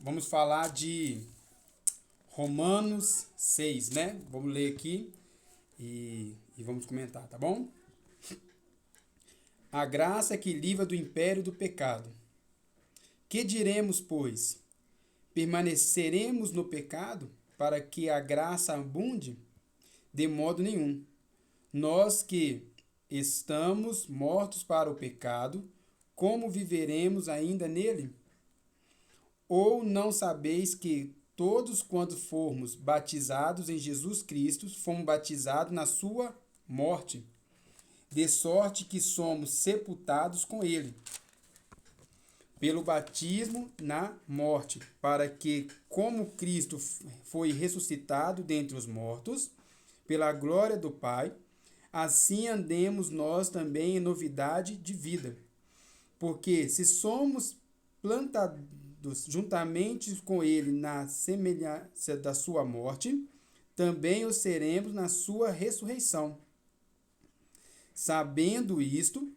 vamos falar de Romanos 6, né? Vamos ler aqui e vamos comentar, tá bom? A graça que livra do império do pecado. Que diremos, pois? Permaneceremos no pecado para que a graça abunde? De modo nenhum. Nós que estamos mortos para o pecado, como viveremos ainda nele? Ou não sabeis que todos, quando formos batizados em Jesus Cristo, fomos batizados na sua morte, de sorte que somos sepultados com ele, pelo batismo na morte, para que, como Cristo foi ressuscitado dentre os mortos, pela glória do Pai, assim andemos nós também em novidade de vida. Porque se somos plantados juntamente com ele na semelhança da sua morte, também o seremos na sua ressurreição. Sabendo isto,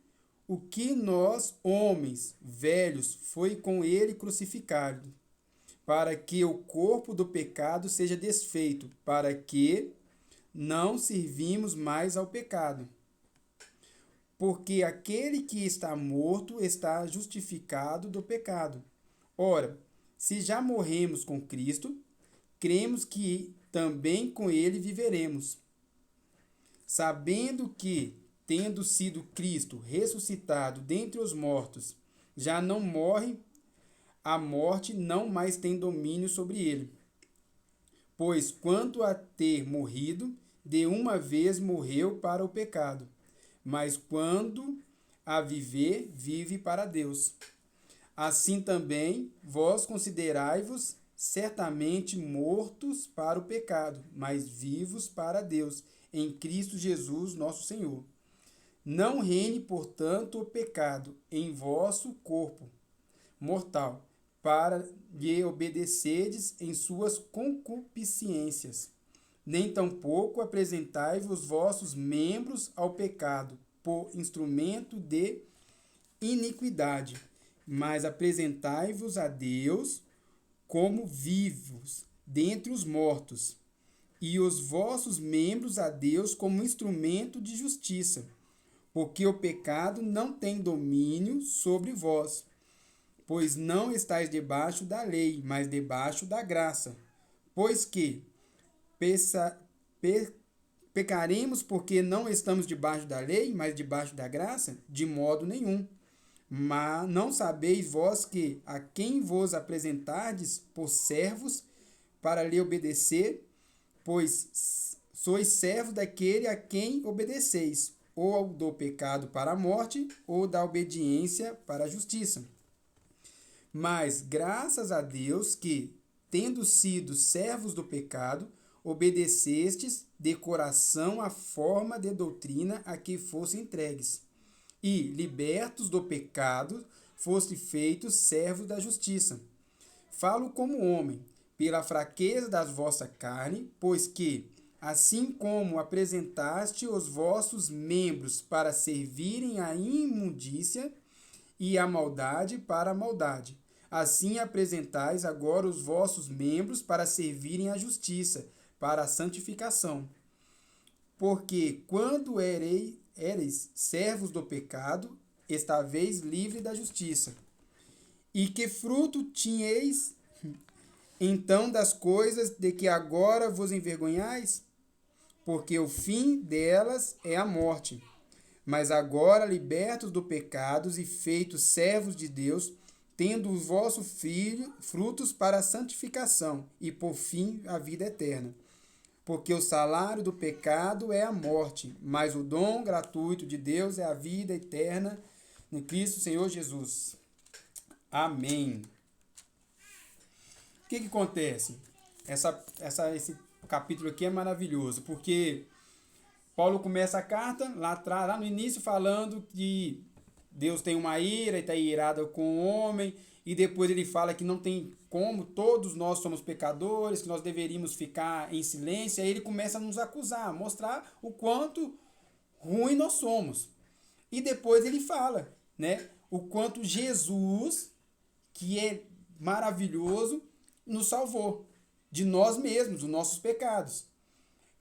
o que nós, homens velhos, foi com ele crucificado, para que o corpo do pecado seja desfeito, para que não servimos mais ao pecado. Porque aquele que está morto está justificado do pecado. Ora, se já morremos com Cristo, cremos que também com ele viveremos. Sabendo que, tendo sido Cristo ressuscitado dentre os mortos, já não morre, a morte não mais tem domínio sobre ele. Pois quanto a ter morrido, de uma vez morreu para o pecado, mas quando a viver, vive para Deus. Assim também vós considerai-vos certamente mortos para o pecado, mas vivos para Deus, em Cristo Jesus, nosso Senhor. Não reine, portanto, o pecado em vosso corpo mortal, para lhe obedecerdes em suas concupiscências. Nem tampouco apresentai-vos vossos membros ao pecado, por instrumento de iniquidade, mas apresentai-vos a Deus como vivos dentre os mortos, e os vossos membros a Deus como instrumento de justiça, porque o pecado não tem domínio sobre vós, pois não estáis debaixo da lei, mas debaixo da graça. Pois que pecaremos porque não estamos debaixo da lei, mas debaixo da graça? De modo nenhum. Mas não sabeis vós que a quem vos apresentardes por servos para lhe obedecer, pois sois servos daquele a quem obedeceis, ou do pecado para a morte, ou da obediência para a justiça. Mas graças a Deus que, tendo sido servos do pecado, obedecestes de coração a forma de doutrina a que fosse entregues. E, libertos do pecado, foste feitos servos da justiça. Falo como homem, pela fraqueza da vossa carne, pois que, assim como apresentaste os vossos membros para servirem à imundícia e à maldade para a maldade, assim apresentais agora os vossos membros para servirem à justiça, para a santificação. Porque quando ereis servos do pecado, estaveis livre da justiça. E que fruto tinhais então das coisas de que agora vos envergonhais? Porque o fim delas é a morte. Mas agora, libertos do pecado e feitos servos de Deus, tendo o vosso filho frutos para a santificação e por fim a vida eterna. Porque o salário do pecado é a morte, mas o dom gratuito de Deus é a vida eterna em Cristo Senhor Jesus. Amém. O que acontece? Esse capítulo aqui é maravilhoso, porque Paulo começa a carta lá atrás, lá no início, falando que Deus tem uma ira e está irado com o homem, e depois ele fala que não tem como, todos nós somos pecadores, que nós deveríamos ficar em silêncio. Aí ele começa a nos acusar, mostrar o quanto ruim nós somos. E depois ele fala, né, o quanto Jesus, que é maravilhoso, nos salvou de nós mesmos, dos nossos pecados.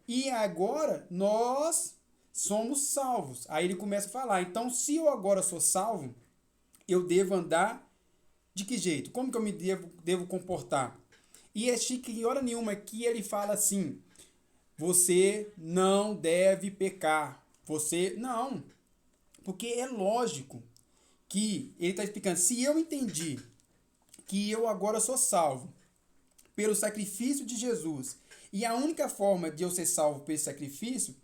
E agora nós somos salvos. Aí ele começa a falar, então se eu agora sou salvo, eu devo andar de que jeito? Como que eu me devo comportar? E é chique, em hora nenhuma aqui ele fala assim, você não deve pecar. Você, não. Porque é lógico que ele está explicando, se eu entendi que eu agora sou salvo pelo sacrifício de Jesus, e a única forma de eu ser salvo por esse sacrifício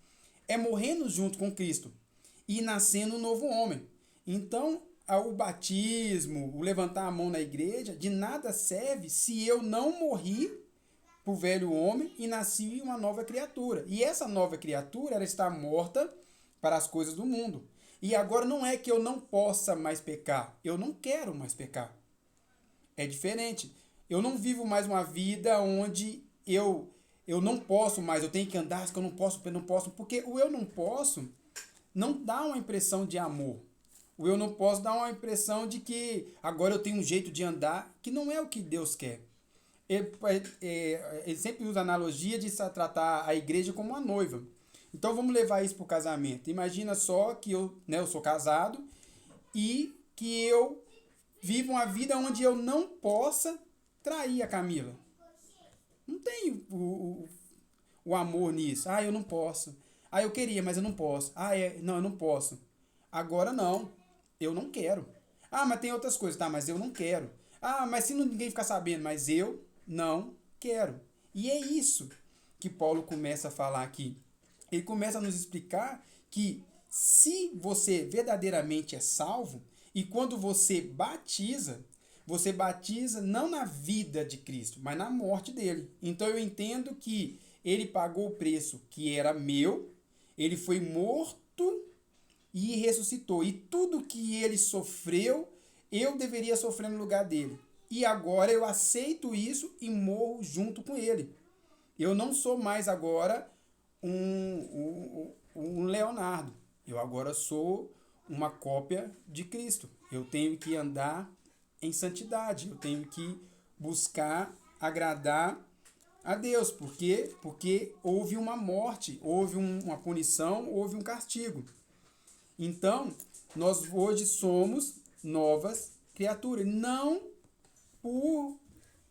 é morrendo junto com Cristo e nascendo um novo homem. Então, o batismo, o levantar a mão na igreja, de nada serve se eu não morri para o velho homem e nasci uma nova criatura. E essa nova criatura, ela está morta para as coisas do mundo. E agora não é que eu não possa mais pecar, eu não quero mais pecar. É diferente. Eu não vivo mais uma vida onde eu não posso mais, eu tenho que andar, que eu não posso, porque o eu não posso não dá uma impressão de amor. O eu não posso dá uma impressão de que agora eu tenho um jeito de andar que não é o que Deus quer. Ele sempre usa a analogia de tratar a igreja como uma noiva. Então vamos levar isso para o casamento. Imagina só que eu sou casado e que eu vivo uma vida onde eu não possa trair a Camila. Não tem o amor nisso. Ah, eu não posso. Ah, eu queria, mas eu não posso. Ah, não, eu não posso. Agora não. Eu não quero. Ah, mas tem outras coisas. Tá, mas eu não quero. Ah, mas se ninguém ficar sabendo, mas eu não quero. E é isso que Paulo começa a falar aqui. Ele começa a nos explicar que se você verdadeiramente é salvo, e quando você batiza não na vida de Cristo, mas na morte dele. Então eu entendo que ele pagou o preço que era meu, ele foi morto e ressuscitou. E tudo que ele sofreu, eu deveria sofrer no lugar dele. E agora eu aceito isso e morro junto com ele. Eu não sou mais agora um Leonardo. Eu agora sou uma cópia de Cristo. Eu tenho que andar em santidade. Eu tenho que buscar agradar a Deus. Por quê? Porque houve uma morte, houve uma punição, houve um castigo. Então, nós hoje somos novas criaturas. Não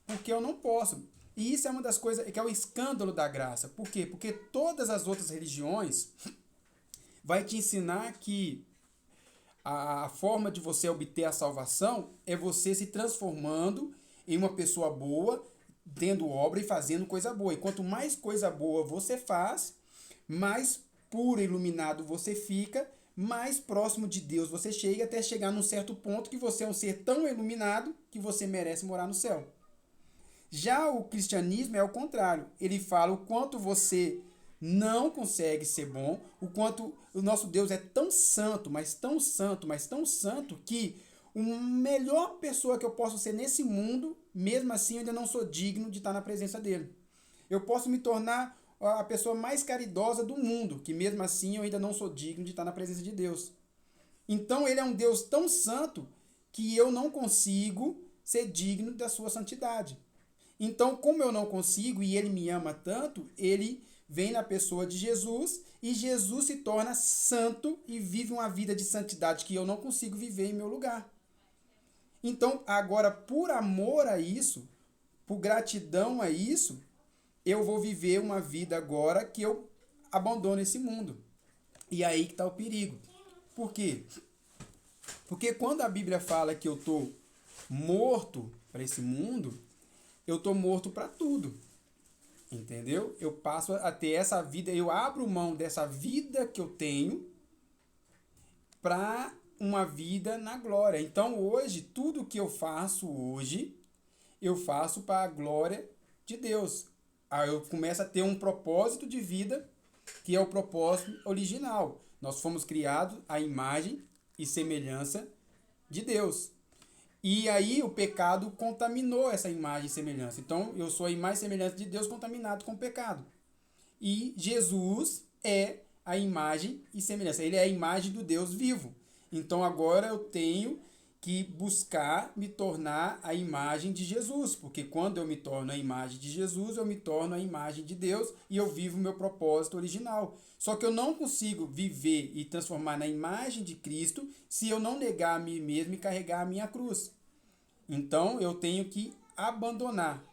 porque eu não posso. E isso é uma das coisas que é o escândalo da graça. Por quê? Porque todas as outras religiões vai te ensinar que a forma de você obter a salvação é você se transformando em uma pessoa boa, tendo obra e fazendo coisa boa. E quanto mais coisa boa você faz, mais puro e iluminado você fica, mais próximo de Deus você chega, até chegar num certo ponto que você é um ser tão iluminado que você merece morar no céu. Já o cristianismo é o contrário. Ele fala o quanto você não consegue ser bom, o quanto o nosso Deus é tão santo, mas tão santo, mas tão santo, que a melhor pessoa que eu posso ser nesse mundo, mesmo assim eu ainda não sou digno de estar na presença dele. Eu posso me tornar a pessoa mais caridosa do mundo, que mesmo assim eu ainda não sou digno de estar na presença de Deus. Então ele é um Deus tão santo que eu não consigo ser digno da sua santidade. Então, como eu não consigo e ele me ama tanto, ele vem na pessoa de Jesus e Jesus se torna santo e vive uma vida de santidade que eu não consigo viver em meu lugar. Então, agora, por amor a isso, por gratidão a isso, eu vou viver uma vida agora que eu abandono esse mundo. E aí que está o perigo. Por quê? Porque quando a Bíblia fala que eu estou morto para esse mundo, eu estou morto para tudo. Entendeu? Eu passo a ter essa vida, eu abro mão dessa vida que eu tenho para uma vida na glória. Então hoje, tudo que eu faço hoje, eu faço para a glória de Deus. Aí eu começo a ter um propósito de vida que é o propósito original. Nós fomos criados à imagem e semelhança de Deus. E aí o pecado contaminou essa imagem e semelhança. Então eu sou a imagem e semelhança de Deus contaminado com o pecado. E Jesus é a imagem e semelhança. Ele é a imagem do Deus vivo. Então agora eu tenho que buscar me tornar a imagem de Jesus, porque quando eu me torno a imagem de Jesus, eu me torno a imagem de Deus e eu vivo o meu propósito original. Só que eu não consigo viver e transformar na imagem de Cristo se eu não negar a mim mesmo e carregar a minha cruz. Então eu tenho que abandonar.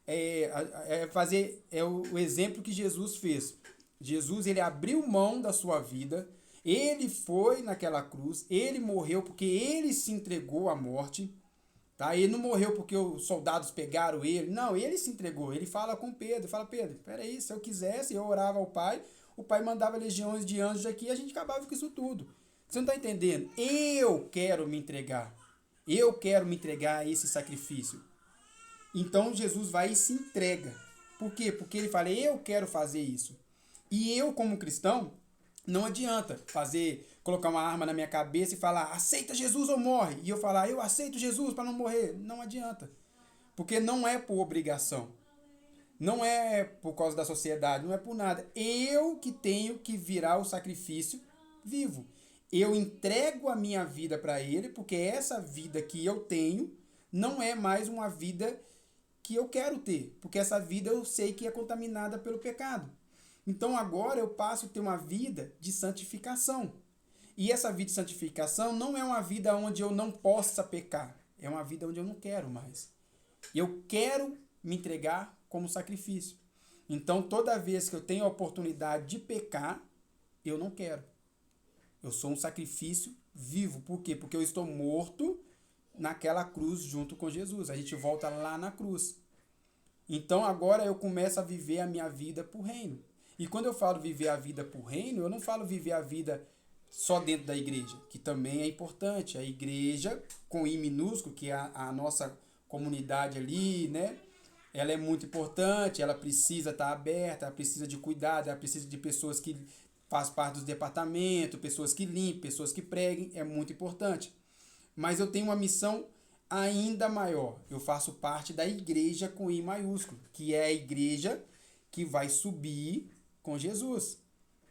É o exemplo que Jesus fez. Jesus, ele abriu mão da sua vida, ele foi naquela cruz, ele morreu porque ele se entregou à morte, tá? Ele não morreu porque os soldados pegaram ele, não, ele se entregou. Ele fala com Pedro, fala: Pedro, peraí, se eu quisesse, eu orava ao Pai, o Pai mandava legiões de anjos aqui e a gente acabava com isso tudo. Você não está entendendo? Eu quero me entregar. Eu quero me entregar a esse sacrifício. Então Jesus vai e se entrega. Por quê? Porque ele fala: eu quero fazer isso. E eu, como cristão, não adianta colocar uma arma na minha cabeça e falar: aceita Jesus ou morre. E eu falar: eu aceito Jesus para não morrer. Não adianta. Porque não é por obrigação. Não é por causa da sociedade, não é por nada. Eu que tenho que virar o sacrifício vivo. Eu entrego a minha vida para ele, porque essa vida que eu tenho não é mais uma vida que eu quero ter. Porque essa vida eu sei que é contaminada pelo pecado. Então agora eu passo a ter uma vida de santificação. E essa vida de santificação não é uma vida onde eu não possa pecar. É uma vida onde eu não quero mais. Eu quero me entregar como sacrifício. Então toda vez que eu tenho a oportunidade de pecar, eu não quero. Eu sou um sacrifício vivo. Por quê? Porque eu estou morto naquela cruz junto com Jesus. A gente volta lá na cruz. Então agora eu começo a viver a minha vida por reino. E quando eu falo viver a vida por reino, eu não falo viver a vida só dentro da igreja, que também é importante. A igreja, com I minúsculo, que é a nossa comunidade ali, né? Ela é muito importante, ela precisa estar aberta, ela precisa de cuidado, ela precisa de pessoas que fazem parte dos departamentos, pessoas que limpem, pessoas que preguem, é muito importante. Mas eu tenho uma missão ainda maior. Eu faço parte da igreja com I maiúsculo, que é a igreja que vai subir com Jesus.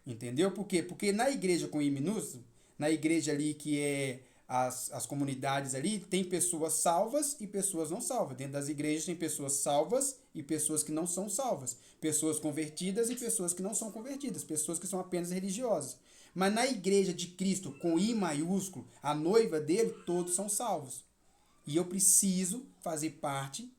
Entendeu? Por quê? Porque na igreja com I minúsculo, na igreja ali que é as comunidades ali, tem pessoas salvas e pessoas não salvas. Dentro das igrejas tem pessoas salvas e pessoas que não são salvas. Pessoas convertidas e pessoas que não são convertidas. Pessoas que são apenas religiosas. Mas na igreja de Cristo, com I maiúsculo, a noiva dele, todos são salvos. E eu preciso fazer parte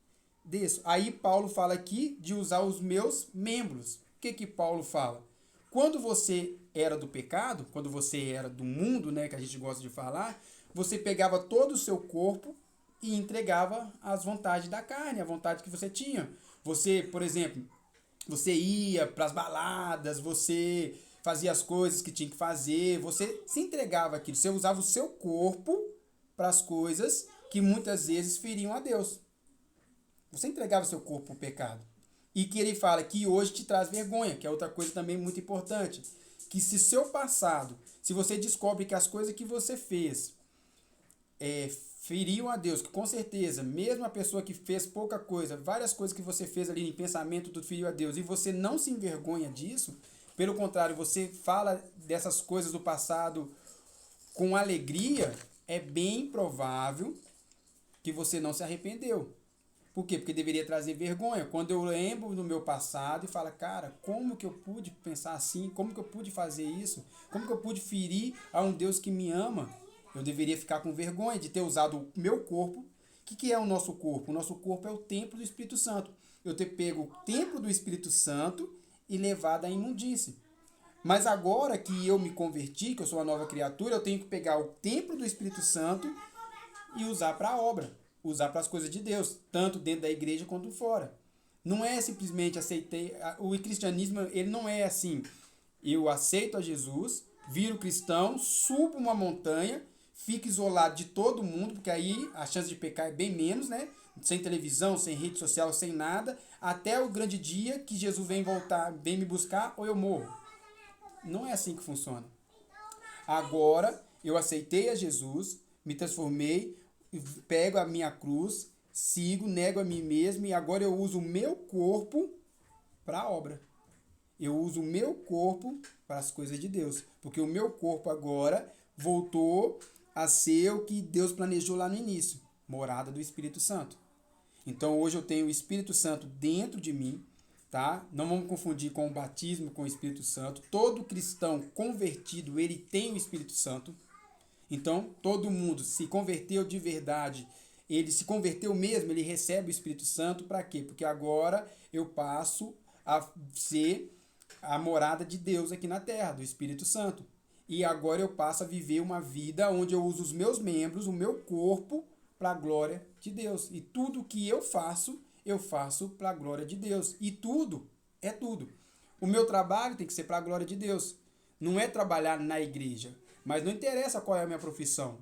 disso. Aí Paulo fala aqui de usar os meus membros. O que Paulo fala? Quando você era do pecado, quando você era do mundo, né, que a gente gosta de falar, você pegava todo o seu corpo e entregava às vontades da carne, à vontade que você tinha. Você, por exemplo, você ia para as baladas, você fazia as coisas que tinha que fazer, você se entregava àquilo, você usava o seu corpo para as coisas que muitas vezes feriam a Deus. Você entregava o seu corpo para o pecado. E que ele fala que hoje te traz vergonha, que é outra coisa também muito importante. Que se seu passado, se você descobre que as coisas que você fez feriam a Deus, que com certeza, mesmo a pessoa que fez pouca coisa, várias coisas que você fez ali em pensamento, tudo feriu a Deus, e você não se envergonha disso, pelo contrário, você fala dessas coisas do passado com alegria, é bem provável que você não se arrependeu. Por quê? Porque deveria trazer vergonha. Quando eu lembro do meu passado e falo: cara, como que eu pude pensar assim? Como que eu pude fazer isso? Como que eu pude ferir a um Deus que me ama? Eu deveria ficar com vergonha de ter usado o meu corpo. O que é o nosso corpo? O nosso corpo é o templo do Espírito Santo. Eu ter pego o templo do Espírito Santo e levado à imundície. Mas agora que eu me converti, que eu sou uma nova criatura, eu tenho que pegar o templo do Espírito Santo e usar para a obra. Usar para as coisas de Deus, tanto dentro da igreja quanto fora. Não é simplesmente aceitei. O cristianismo, ele não é assim: eu aceito a Jesus, viro cristão, subo uma montanha, fico isolado de todo mundo, porque aí a chance de pecar é bem menos, né? Sem televisão, sem rede social, sem nada, até o grande dia que Jesus vem voltar, vem me buscar ou eu morro. Não é assim que funciona. Agora eu aceitei a Jesus, me transformei, pego a minha cruz, sigo, nego a mim mesmo e agora eu uso o meu corpo para a obra. Eu uso o meu corpo para as coisas de Deus. Porque o meu corpo agora voltou a ser o que Deus planejou lá no início, morada do Espírito Santo. Então hoje eu tenho o Espírito Santo dentro de mim, tá? Não vamos confundir com o batismo com o Espírito Santo. Todo cristão convertido, ele tem o Espírito Santo. Então, todo mundo se converteu de verdade, ele se converteu mesmo, ele recebe o Espírito Santo para quê? Porque agora eu passo a ser a morada de Deus aqui na terra, do Espírito Santo. E agora eu passo a viver uma vida onde eu uso os meus membros, o meu corpo, para a glória de Deus. E tudo que eu faço para a glória de Deus. E tudo é tudo. O meu trabalho tem que ser para a glória de Deus. Não é trabalhar na igreja. Mas não interessa qual é a minha profissão.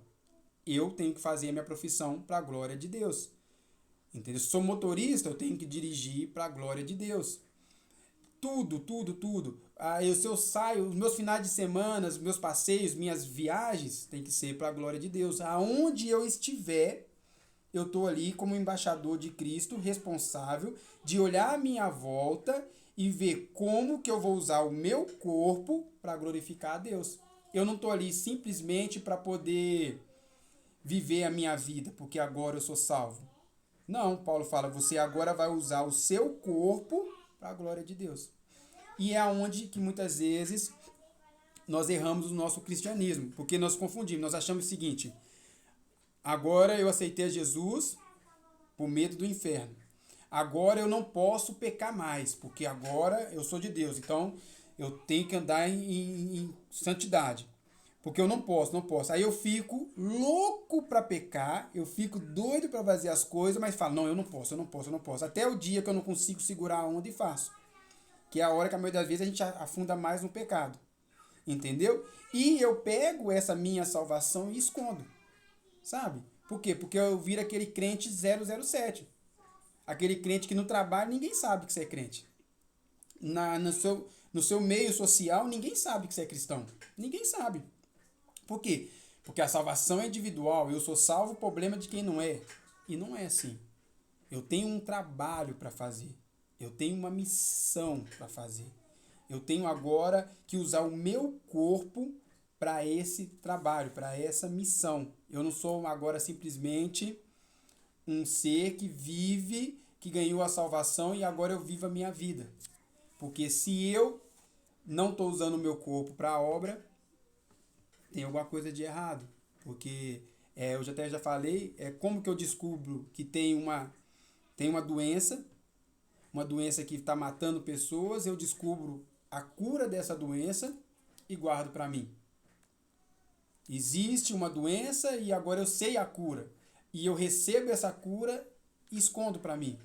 Eu tenho que fazer a minha profissão para a glória de Deus. Entendeu? Se sou motorista, eu tenho que dirigir para a glória de Deus. Tudo, tudo, tudo. Se eu saio, os meus finais de semana, os meus passeios, minhas viagens, tem que ser para a glória de Deus. Aonde eu estiver, eu estou ali como embaixador de Cristo, responsável de olhar à minha volta e ver como que eu vou usar o meu corpo para glorificar a Deus. Eu não estou ali simplesmente para poder viver a minha vida, porque agora eu sou salvo. Não, Paulo fala, você agora vai usar o seu corpo para a glória de Deus. E é onde que muitas vezes nós erramos o nosso cristianismo, porque nós confundimos, nós achamos o seguinte: agora eu aceitei Jesus por medo do inferno. Agora eu não posso pecar mais, porque agora eu sou de Deus. Então eu tenho que andar em santidade. Porque eu não posso, não posso. Aí eu fico louco para pecar, eu fico doido para fazer as coisas, mas falo, não, eu não posso, eu não posso, eu não posso. Até o dia que eu não consigo segurar a onda e faço. Que é a hora que a maioria das vezes a gente afunda mais no pecado. Entendeu? E eu pego essa minha salvação e escondo. Sabe? Por quê? Porque eu viro aquele crente 007. Aquele crente que no trabalho ninguém sabe que você é crente. No seu meio social ninguém sabe que você é cristão. Ninguém sabe. Por quê? Porque a salvação é individual. Eu sou salvo, o problema é de quem não é. E não é assim. Eu tenho um trabalho para fazer. Eu tenho uma missão para fazer. Eu tenho agora que usar o meu corpo para esse trabalho, para essa missão. Eu não sou agora simplesmente um ser que vive, que ganhou a salvação e agora eu vivo a minha vida. Porque se eu não estou usando o meu corpo para a obra, tem alguma coisa de errado. Porque eu até já falei, como que eu descubro que tem uma doença que está matando pessoas, eu descubro a cura dessa doença e guardo para mim. Existe uma doença e agora eu sei a cura. E eu recebo essa cura e escondo para mim.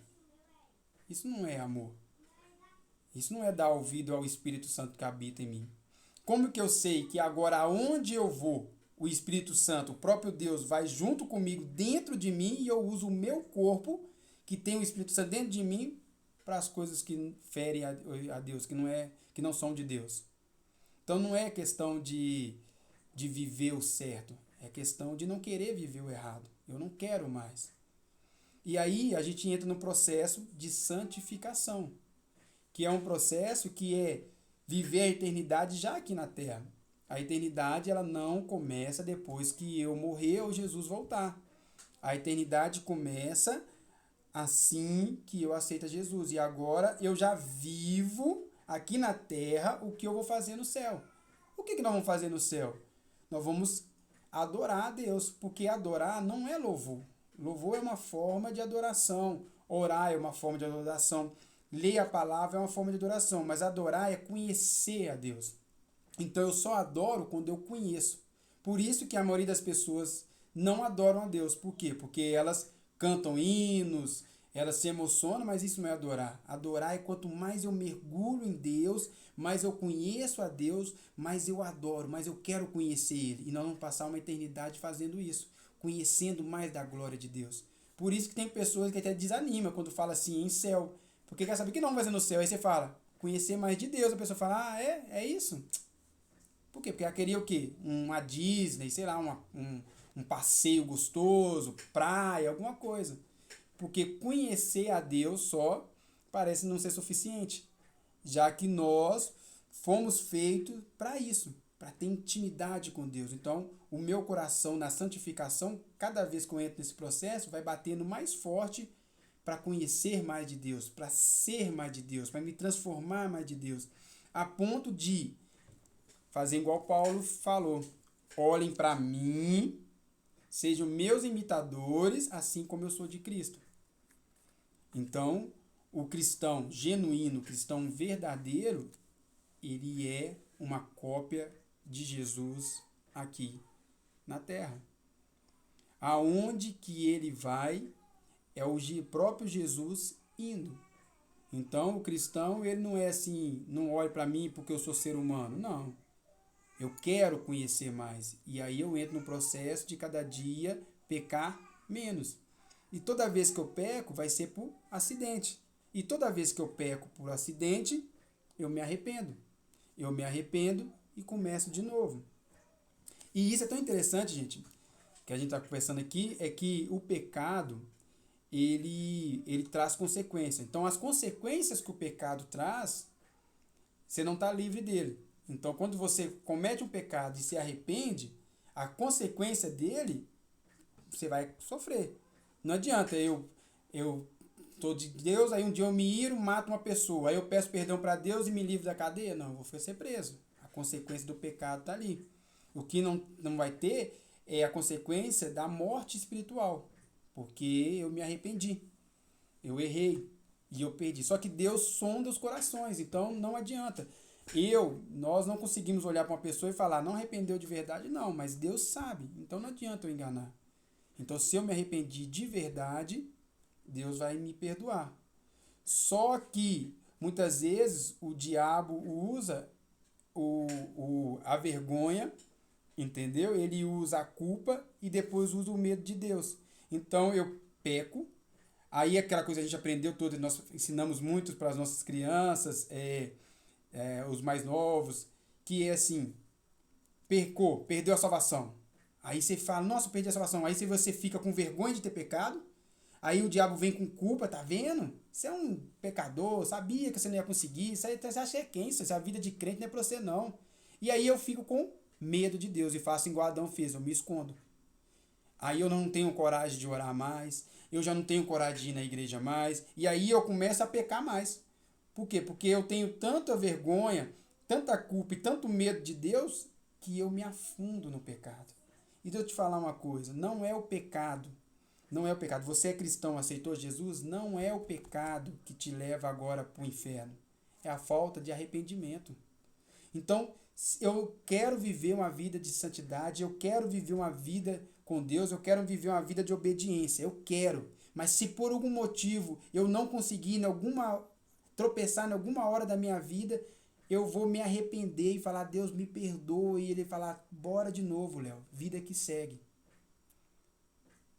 Isso não é amor. Isso não é dar ouvido ao Espírito Santo que habita em mim. Como que eu sei que agora aonde eu vou, o Espírito Santo, o próprio Deus, vai junto comigo dentro de mim e eu uso o meu corpo, que tem o Espírito Santo dentro de mim, para as coisas que ferem a Deus, que não são de Deus. Então não é questão de viver o certo, é questão de não querer viver o errado. Eu não quero mais. E aí a gente entra no processo de santificação, que é um processo que é viver a eternidade já aqui na Terra. A eternidade ela não começa depois que eu morrer ou Jesus voltar. A eternidade começa assim que eu aceito Jesus. E agora eu já vivo aqui na Terra o que eu vou fazer no céu. O que nós vamos fazer no céu? Nós vamos adorar a Deus, porque adorar não é louvor. Louvor é uma forma de adoração. Orar é uma forma de adoração. Ler a palavra é uma forma de adoração, mas adorar é conhecer a Deus. Então eu só adoro quando eu conheço. Por isso que a maioria das pessoas não adoram a Deus. Por quê? Porque elas cantam hinos, elas se emocionam, mas isso não é adorar. Adorar é quanto mais eu mergulho em Deus, mais eu conheço a Deus, mais eu adoro, mais eu quero conhecer Ele. E nós vamos passar uma eternidade fazendo isso, conhecendo mais da glória de Deus. Por isso que tem pessoas que até desanimam quando fala assim, em céu. Porque quer saber o que não vai fazer no céu? Aí você fala, conhecer mais de Deus. A pessoa fala, é isso? Por quê? Porque ela queria o quê? Uma Disney, sei lá, um passeio gostoso, praia, alguma coisa. Porque conhecer a Deus só parece não ser suficiente. Já que nós fomos feitos para isso, para ter intimidade com Deus. Então, o meu coração na santificação, cada vez que eu entro nesse processo, vai batendo mais forte para conhecer mais de Deus, para ser mais de Deus, para me transformar mais de Deus, a ponto de fazer igual Paulo falou: olhem para mim, sejam meus imitadores, assim como eu sou de Cristo. Então, o cristão genuíno, o cristão verdadeiro, ele é uma cópia de Jesus aqui na terra. Aonde que ele vai, é o próprio Jesus indo. Então, o cristão, ele não é assim, não olha para mim porque eu sou ser humano. Não. Eu quero conhecer mais. E aí eu entro no processo de cada dia pecar menos. E toda vez que eu peco, vai ser por acidente. E toda vez que eu peco por acidente, eu me arrependo. Eu me arrependo e começo de novo. E isso é tão interessante, gente, que a gente está conversando aqui, é que o pecado, ele traz consequências. Então, as consequências que o pecado traz, você não está livre dele. Então, quando você comete um pecado e se arrepende, a consequência dele, você vai sofrer. Não adianta eu tô de Deus, aí um dia eu me iro, mato uma pessoa, aí eu peço perdão para Deus e me livro da cadeia. Não, eu vou ser preso. A consequência do pecado está ali. O que não vai ter é a consequência da morte espiritual, porque eu me arrependi, eu errei e eu perdi. Só que Deus sonda os corações, então não adianta. Nós não conseguimos olhar para uma pessoa e falar, não arrependeu de verdade, não, mas Deus sabe, então não adianta eu enganar. Então, se eu me arrependi de verdade, Deus vai me perdoar. Só que, muitas vezes, o diabo usa a vergonha, entendeu? Ele usa a culpa e depois usa o medo de Deus. Então, eu peco. Aí, aquela coisa que a gente aprendeu toda, nós ensinamos muito para as nossas crianças, os mais novos, que é assim, perdeu a salvação. Aí você fala, nossa, perdi a salvação. Aí você fica com vergonha de ter pecado. Aí o diabo vem com culpa, tá vendo? Você é um pecador, sabia que você não ia conseguir. Você acha que é quem? Isso, a vida de crente não é pra você, não. E aí eu fico com medo de Deus e faço igual Adão fez, eu me escondo. Aí eu não tenho coragem de orar mais, eu já não tenho coragem de ir na igreja mais. E aí eu começo a pecar mais. Por quê? Porque eu tenho tanta vergonha, tanta culpa e tanto medo de Deus que eu me afundo no pecado. E deixa eu te falar uma coisa, não é o pecado, você é cristão, aceitou Jesus, não é o pecado que te leva agora para o inferno, é a falta de arrependimento. Então, eu quero viver uma vida de santidade, eu quero viver uma vida com Deus, eu quero viver uma vida de obediência, eu quero, mas se por algum motivo eu não conseguir tropeçar em alguma hora da minha vida, eu vou me arrepender e falar, Deus me perdoe, e ele falar, bora de novo, Léo, vida que segue.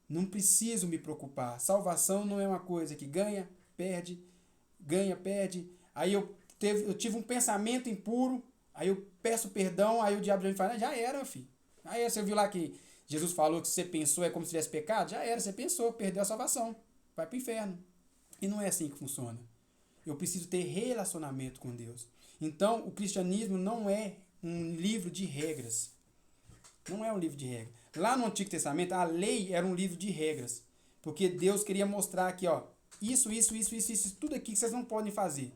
Não preciso me preocupar. Salvação não é uma coisa que ganha, perde. Aí eu tive um pensamento impuro, aí eu peço perdão, aí o diabo já me fala, já era, filho. Aí você viu lá que Jesus falou que você pensou é como se tivesse pecado? Já era, você pensou, perdeu a salvação, vai para o inferno. E não é assim que funciona. Eu preciso ter relacionamento com Deus. Então, o cristianismo não é um livro de regras. Não é um livro de regras. Lá no Antigo Testamento, a lei era um livro de regras. Porque Deus queria mostrar aqui, ó, isso, tudo aqui que vocês não podem fazer.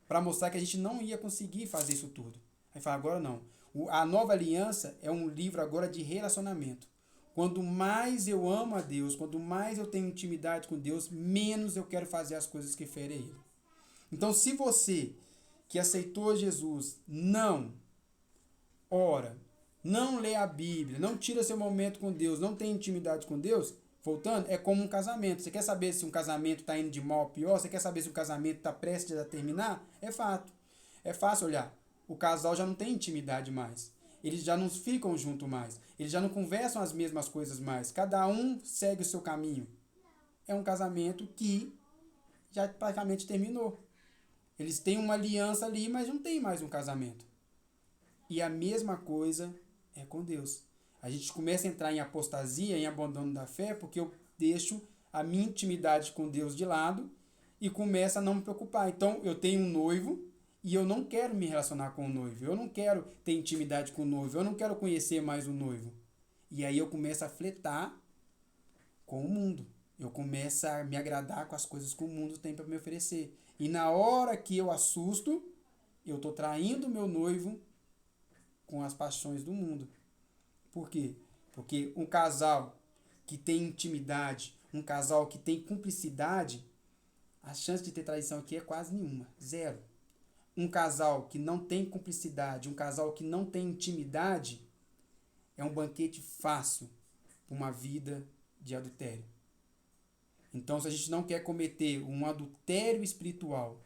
Para mostrar que a gente não ia conseguir fazer isso tudo. Aí fala, agora não. A nova aliança é um livro agora de relacionamento. Quanto mais eu amo a Deus, quanto mais eu tenho intimidade com Deus, menos eu quero fazer as coisas que ferem Ele. Então, se você que aceitou Jesus não ora, não lê a Bíblia, não tira seu momento com Deus, não tem intimidade com Deus, voltando, é como um casamento. Você quer saber se um casamento está indo de mal a pior? Você quer saber se o casamento está prestes a terminar? É fato. É fácil olhar. O casal já não tem intimidade mais. Eles já não ficam juntos mais. Eles já não conversam as mesmas coisas mais. Cada um segue o seu caminho. É um casamento que já praticamente terminou. Eles têm uma aliança ali, mas não tem mais um casamento. E a mesma coisa é com Deus. A gente começa a entrar em apostasia, em abandono da fé, porque eu deixo a minha intimidade com Deus de lado e começo a não me preocupar. Então, eu tenho um noivo e eu não quero me relacionar com o noivo. Eu não quero ter intimidade com o noivo. Eu não quero conhecer mais o noivo. E aí eu começo a fletar com o mundo. Eu começo a me agradar com as coisas que o mundo tem para me oferecer. E na hora que eu assusto, eu estou traindo o meu noivo com as paixões do mundo. Por quê? Porque um casal que tem intimidade, um casal que tem cumplicidade, a chance de ter traição aqui é quase nenhuma, zero. Um casal que não tem cumplicidade, um casal que não tem intimidade, é um banquete fácil para uma vida de adultério. Então, se a gente não quer cometer um adultério espiritual,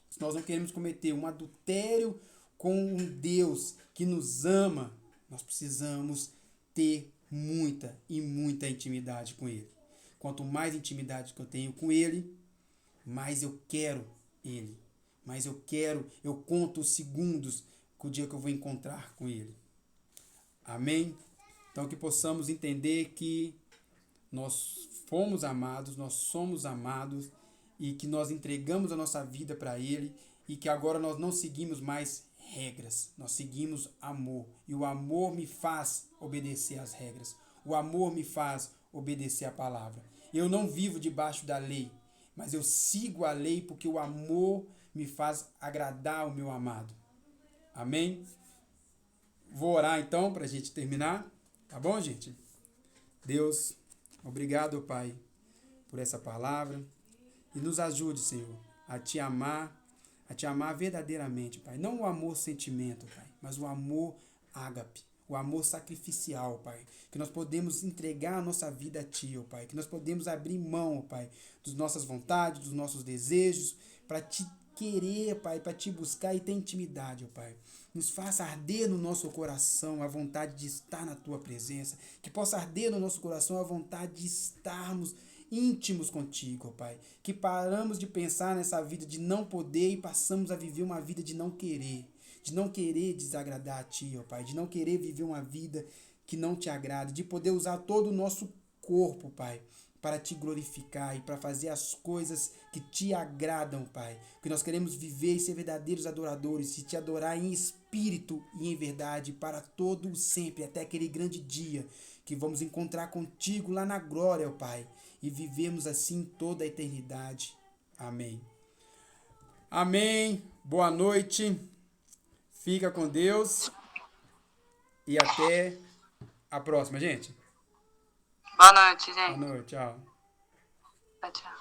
se nós não queremos cometer um adultério com um Deus que nos ama, nós precisamos ter muita e muita intimidade com Ele. Quanto mais intimidade que eu tenho com Ele, mais eu quero Ele. Mais eu conto os segundos com o dia que eu vou encontrar com Ele. Amém? Então, que possamos entender que nós fomos amados, nós somos amados e que nós entregamos a nossa vida para Ele e que agora nós não seguimos mais regras, nós seguimos amor. E o amor me faz obedecer às regras. O amor me faz obedecer à palavra. Eu não vivo debaixo da lei, mas eu sigo a lei porque o amor me faz agradar o meu amado. Amém? Vou orar então para a gente terminar. Tá bom, gente? Deus, obrigado, Pai, por essa palavra. E nos ajude, Senhor, a Te amar verdadeiramente, Pai. Não o amor sentimento, Pai, mas o amor ágape, o amor sacrificial, Pai. Que nós podemos entregar a nossa vida a Ti, ó Pai. Que nós podemos abrir mão, ó Pai, das nossas vontades, dos nossos desejos, para Te querer, Pai, para Te buscar e ter intimidade, ó Pai. Nos faça arder no nosso coração a vontade de estar na Tua presença. Que possa arder no nosso coração a vontade de estarmos íntimos contigo, ó Pai. Que paramos de pensar nessa vida de não poder e passamos a viver uma vida de não querer. De não querer desagradar a Ti, ó Pai. De não querer viver uma vida que não Te agrada. De poder usar todo o nosso corpo, Pai, para Te glorificar e para fazer as coisas que Te agradam, Pai. Porque nós queremos viver e ser verdadeiros adoradores e Te adorar em espírito e em verdade para todo o sempre, até aquele grande dia que vamos encontrar contigo lá na glória, ó Pai, e vivemos assim toda a eternidade. Amém. Amém. Boa noite. Fica com Deus e até a próxima, gente. Boa noite, gente. Boa noite, tchau. Tchau, tchau.